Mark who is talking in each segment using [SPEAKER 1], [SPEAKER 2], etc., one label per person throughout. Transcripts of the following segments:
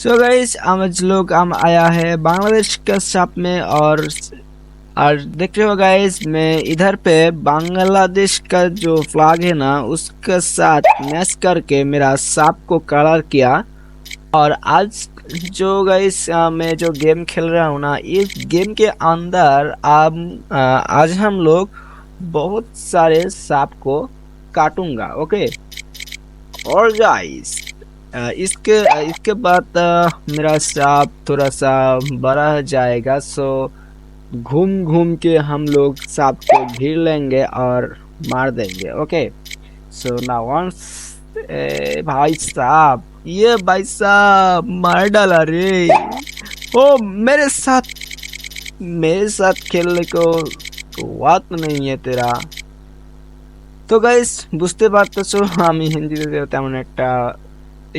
[SPEAKER 1] So guys आज लोग हम आया है बांग्लादेश के साथ में और देख रहे हो गाइस मैं इधर पे बांग्लादेश का जो फ्लैग है ना उसके साथ मैच करके मेरा सांप को कलर किया। और आज जो गाइस मैं जो गेम खेल रहा हूँ ना इस गेम के अंदर आज हम लोग बहुत सारे सांप को काटूंगा। ओके और गाइस इसके इसके बाद मेरा सांप थोड़ा सा बड़ा हो जाएगा। सो घूम घूम के हम लोग सांप को घेर लेंगे और मार देंगे। ओके सो नाउ वंस भाई साहब मार डाला रे। ओ मेरे साथ खेलने को तो बात नहीं है तेरा। তো গাইস বুঝতে পারতেছো আমি হিন্দিতে তেমন একটা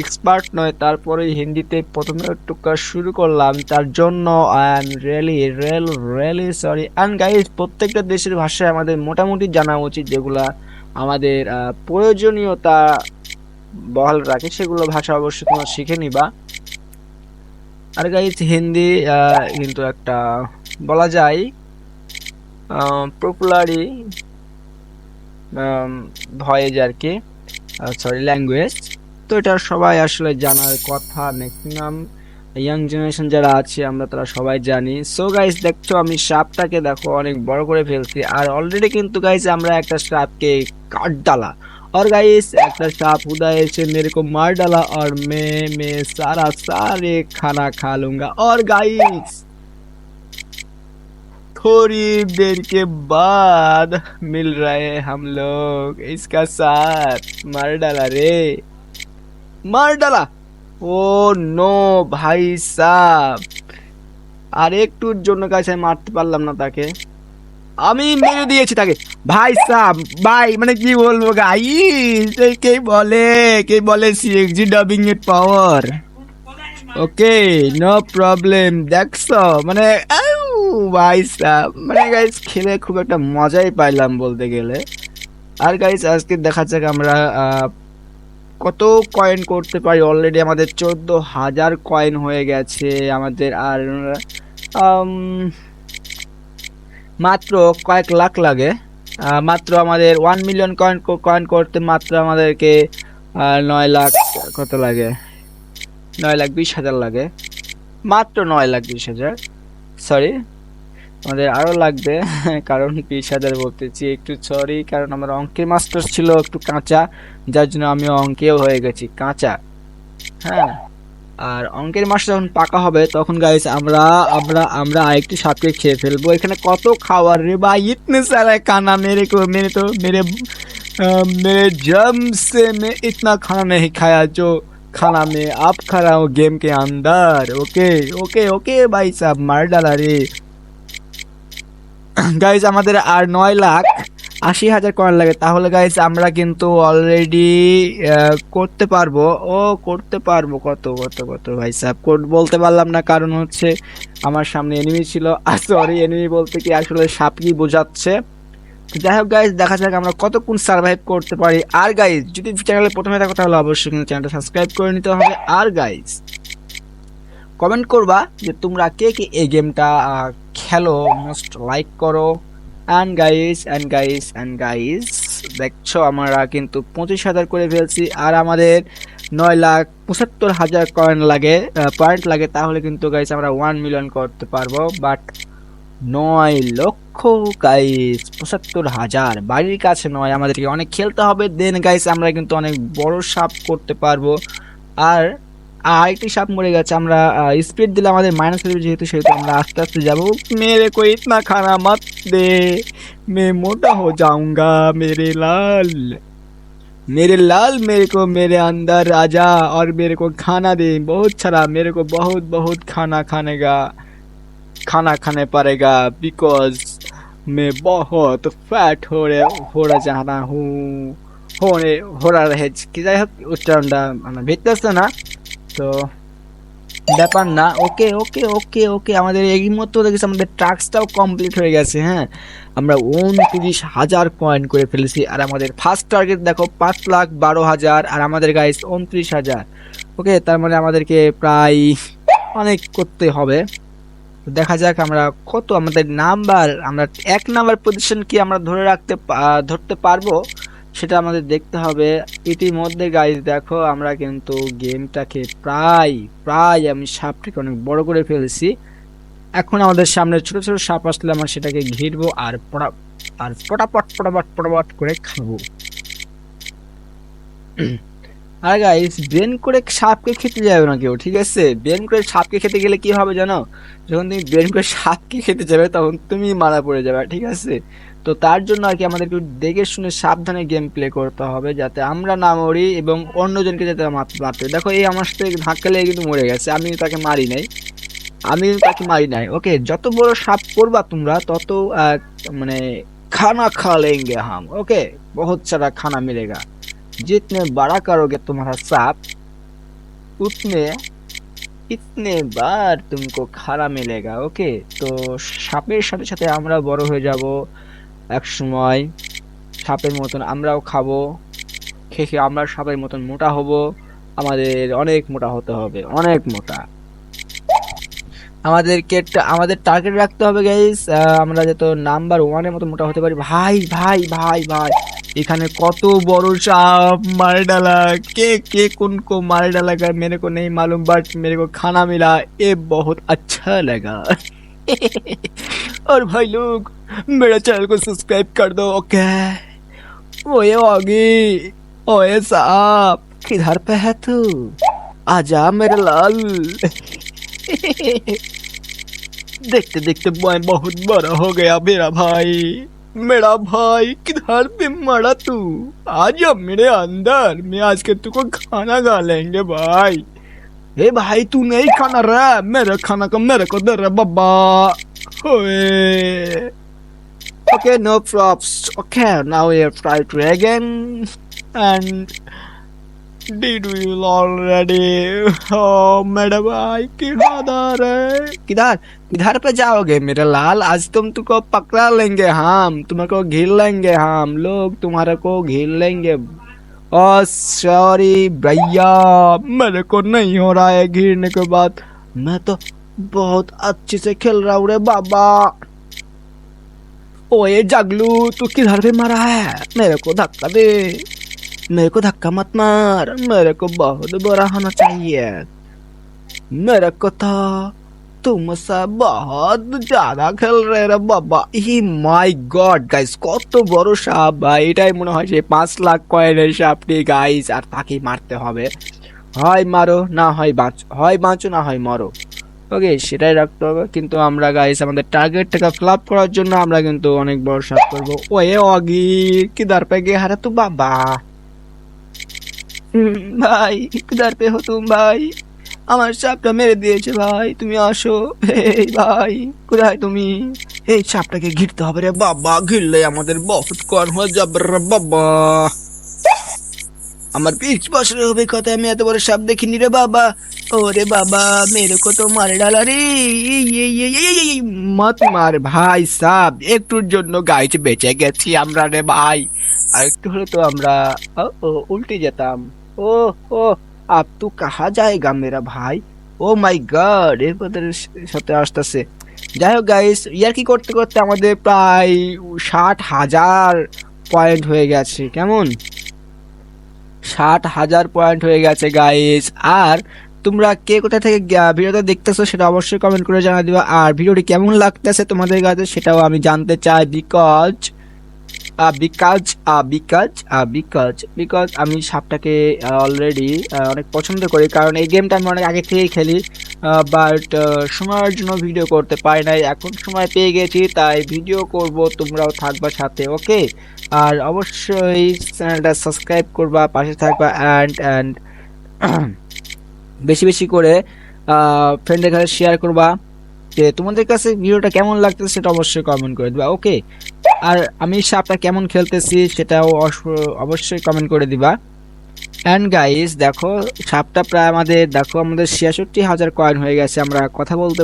[SPEAKER 1] এক্সপার্ট নয়, তারপরে হিন্দিতে প্রথমে টুকা শুরু করলাম, তার জন্য I am really sorry. And guys প্রত্যেকটা দেশের ভাষায় আমাদের মোটামুটি জানা উচিত, যেগুলা আমাদের প্রয়োজনীয়তা বহাল রাখে সেগুলো ভাষা অবশ্যই তোমরা শিখে নিবা। আর গাইস হিন্দি কিন্তু একটা বলা যায় পপুলারি ভয়েজ আর কি, সরি ল্যাঙ্গুয়েজ। তো এটা সবাই আসলে জানার কথা, ম্যাক্সিমাম ইয়াং জেনারেশন যারা আছে আমরা তারা সবাই জানি। সো গাইস দেখছো আমি সাপটাকে দেখো অনেক বড় করে ফেলছি, আর অলরেডি কিন্তু গাইস আমরা একটা সাপকে কাট डाला। और गाइस একটা सांप उधर ऐसे मेरे को मार डाला और मैं सारे खाना खा लूंगा। और गाइस थोड़ी देर के बाद मिल रहे हम लोग इसका साथ। मार डाला रे, मार डाला। ও নো ভাই সাব, আর একটুর জন্য কাছে মারতে পারলাম না তাকে, আমি মেরে দিয়েছি তাকে। ভাই সাব ভাই মানে কি বলবো গাইস, কে বলে সিএক্সজি ডাবিং এর পাওয়ার। Okay no problem. দেখছো মানে ভাই সাব মানে গাইস খেলে খুব একটা মজাই পাইলাম বলতে গেলে। আর গাইস আজকে দেখা যাক আমরা কত কয়েন করতে পারি। অলরেডি আমাদের 14,000 কয়েন হয়ে গেছে আমাদের, আর মাত্র কয়েক লাখ লাগে। মাত্র আমাদের 1 মিলিয়ন কয়েন করতে মাত্র আমাদেরকে 9 লাখ কত লাগে, 9,20,000 লাগে। মাত্র 9,20,000, সরি আমাদের আরো লাগবে কারণ 20,000 বলতেছি, একটু সরি কারণ আমার অঙ্কের মাস্টার ছিল একটু কাঁচা, যার জন্য আমি অঙ্কেও হয়ে গেছি কাঁচা। হ্যাঁ আর অঙ্কের মাস্টার যখন পাকা হবে তখন গাইস আমরা আমরা আমরা আরেকটি সাপকে খেয়ে ফেলবো। এখানে কত খাবার রে ভাই, ইতনে সারা খানা मेरे जम से मैं इतना खाना नहीं खाया जो खाना में आप खा रहा हूँ गेम के अंदर। ओके ओके ओके भाई साहब मार डाला रे। গাইস আমাদের আর 9,80,000 কয়েন লাগে, তাহলে গাইস আমরা কিন্তু অলরেডি করতে পারবো কত ভাই সাহেব বলতে পারলাম না, কারণ হচ্ছে আমার সামনে এনিমি ছিল। সরি এনিমি বলতে কি আসলে সাপই বোঝাচ্ছে। যাই হোক গাইস দেখা যাক আমরা কতক্ষণ সার্ভাইভ করতে পারি। আর গাইস যদি চ্যানেলে প্রথমে থাকো তাহলে অবশ্যই কিন্তু চ্যানেলটা সাবস্ক্রাইব করে নিতে হবে। আর গাইস কমেন্ট করবা যে তোমরা কে কে এই গেমটা খেলো, মোস্ট লাইক করো। অ্যান্ড গাইস দেখছো আমরা কিন্তু 25,000 করে ফেলছি, আর আমাদের 9,75,000 কয়েন লাগে পয়েন্ট লাগে, তাহলে কিন্তু গাইস আমরা 1 মিলিয়ন করতে পারবো। বাট 9 লক্ষ গাইস 75,000 বাড়ির কাছে নয়, আমাদেরকে অনেক খেলতে হবে, দেন গাইস আমরা কিন্তু অনেক বড় সাপ করতে পারবো। আর আরেকটি সাপ মরে গেছে, আমরা স্পিড দিলে আমাদের মাইনাস হয়ে যাবে, যেহেতু সেহেতু আমরা আস্তে আস্তে যাবো। মেরে কো ইতনা খানা মত দে मैं मोटा हो जाऊंगा मेरे लाल मेरे को मेरे अंदर आ जा और मेरे को खाना दे बहुत सारा, मेरे को बहुत खाना खाने पड़ेगा बिकॉज मैं बहुत फैट हो रहा हूँ हो रहा है कि যাই হোক উচ্চারণটা মানে ভেটতেছে না, তো ব্যাপার না। ওকে ওকে ওকে ওকে আমাদের এই মতো দেখেছি আমাদের টাস্কটাও কমপ্লিট হয়ে গেছে। হ্যাঁ আমরা 29,000 কয়েন করে ফেলেছি, আর আমাদের ফার্স্ট টার্গেট দেখো 5,12,000, আর আমাদের গাইস 29,000। ওকে, তার মানে আমাদেরকে প্রায় অনেক করতে হবে। দেখা যাক আমরা কত আমাদের নাম্বার, আমরা 1 নাম্বার পজিশন কি আমরা ধরতে পারবো সেটা আমাদের দেখতে হবে। ইতিমধ্যে গাইজ দেখো আমরা কিন্তু গেমটাকে প্রায় প্রায় আমি সাপটাকে অনেক বড় করে ফেলেছি। এখন আমাদের সামনে ছোট ছোট সাপ আসলে আমরা সেটাকে ঘিরবো আর পটাপট পটাপট পটাপট করে খাবো। আর গাইস, ব্রেন করে সাপকে খেতে যাবে না কেউ, ঠিক আছে? ব্রেন করে সাপকে খেতে গেলে কি হবে জানো? যখন তুমি ব্রেন করে সাপকে খেতে যাবে তখন তুমি মারা পড়ে যাবে, ঠিক আছে? তো তার জন্য আর কি আমাদেরকে দেখে শুনে সাবধানে গেম প্লে করতে হবে যাতে আমরা না মরি এবং অন্যজনকে যাতে মারতে। দেখো এই আমার সাথে ধাক্কা লেগে কিন্তু মরে গেছে, আমি তাকে মারি নাই। ওকে, যত বড় সাপ করবা তোমরা তত মানে खाना खा लेंगे हम। ओके, बहुत सारा खाना मिलेगा। जितने बड़ा करोगे तुम्हारा सांप उतने इतने বার तुमको খানা মিলেগা। ওকে, তো সাপের সাথে সাথে আমরা বড় হয়ে যাব এক সময়, সাপের মতন আমরাও খাবো, খেয়ে আমরা সাপের মতন মোটা হব। আমাদের অনেক মোটা হতে হবে, অনেক মোটা। আমাদের টার্গেট রাখতে হবে গাইস, আমরা যত নাম্বার 1 এর মতো মোটা হতে পারি। ভাই ভাই ভাই ভাই, এখানে কত বড় সাপ मार डाला। के के कौन को मार डाला कर मेरे को नहीं मालूम, बट मेरे को खाना मिला, ये बहुत अच्छा लगा। और भाई लोग, मेरा चैनल को सब्सक्राइब कर दो। ओके, ओए आगे, ओए सांप किधर पे है तू? आजा मेरे लाल। देखते देखते मैं बहुत बड़ा हो गया मेरा भाई किधर पे मरा तू? आजा मेरे अंदर, मैं आज के तुझको खाना खा लेंगे भाई। ए भाई, तू नहीं खाना रहा, मेरे खाना को मेरे को दे रहा बाबा। Okay, no probs. Okay, now we have tried to again and did we already? Oh मेरा भाई किधर है? किधर पे जाओगे मेरे लाल? आज तुमको पकड़ा लेंगे हम, तुमको घिर लेंगे हम लोग, तुम्हारे को घिर लेंगे। ओ सॉरी भैया, मेरे को नहीं हो रहा है घिरने के बाद, मैं तो बहुत अच्छे से खेल रहा हूँ रे बाबा। ओए जगलू, तू किधर पे मरा है? मेरे को धक्का दे, मेरे को धक्का मत मार, मेरे को बहुत बड़ा होना चाहिए। मेरे को तो तुमसे बहुत ज्यादा खेल रहे रे बाबा। হি মাই গড গাইস, কত বড় সাপ ভাই! এটাই মনে হয় সেই 5 লাখ কয়েনের সাপটি গাইস, আর তাকে মারতে হবে। হয় মারো না হয় বাঁচো না হয় মরো। ওকে, সেটাই রাখতে হবে। কিন্তু আমরা গাইস আমাদের টার্গেটটাকে ফ্লাপ করার জন্য আমরা কিন্তু অনেক বড় সাপ করবো। ওয়ে অগি কিদার পে গে হারা তু বাবা। ভাই কিদার পে হো তুম ভাই? আমার সাপটা মেরে দিয়েছে ভাই, তুমি আসো। এই ভাই কোথায় তুমি? এই সাপটাকে ঘিরতে হবে রে বাবা, ঘিরলে আমাদের বহুত কর্ম হয়ে যাবে রে বাবা। আমার 20 বছরের অভিজ্ঞতা, আমি এত বড় সাপ দেখিনি রে বাবা। ওরে বাবা, মেরে কো তো মারে ডালা রে। মত মার ভাই সাপ, একটুর জন্য গাইজ বেঁচে গেছি আমরা রে ভাই। আর একটু হলে তো আমরা উল্টে যেতাম। ও ও আপ তু কাহা যায়গা মেরা ভাই? ও মাই গড, এর সাথে আসতেছে। যাই হোক গাইস, ইয়ার কি করতে করতে আমাদের প্রায় 60,000 পয়েন্ট হয়ে গেছে। কেমন? 60,000 পয়েন্ট হয়ে গেছে গাইস। আর তোমরা কে কোথা থেকে ভিডিওটা দেখতেছো সেটা অবশ্যই কমেন্ট করে জানা দিবা। আর ভিডিওটি কেমন লাগতেছে তোমাদের কাছে সেটাও আমি জানতে চাই, বিকজ আমি সাপটাকে অলরেডি অনেক পছন্দ করি, কারণ এই গেমটা আমি অনেক আগে থেকেই খেলি, বাট সময়ের জন্য ভিডিও করতে পারি নাই। এখন সময় পেয়ে গেছি তাই ভিডিও করব, তোমরাও থাকবা সাথে। ওকে, আর অবশ্যই চ্যানেলটা সাবস্ক্রাইব করবা, পাশে থাকবা, অ্যান্ড বেশি বেশি করে ফ্রেন্ডের কাছে শেয়ার করবা যে তোমাদের কাছে ভিডিওটা কেমন লাগতেছে সেটা অবশ্যই কমেন্ট করে দিবা। ওকে, আর আমি সাপটা কেমন খেলতেছি সেটাও অবশ্যই কমেন্ট করে দিবা। অ্যান্ড গাইস দেখো, সাপটা প্রায় আমাদের 66,000 কয়েন হয়ে গেছে। আমরা কথা বলতে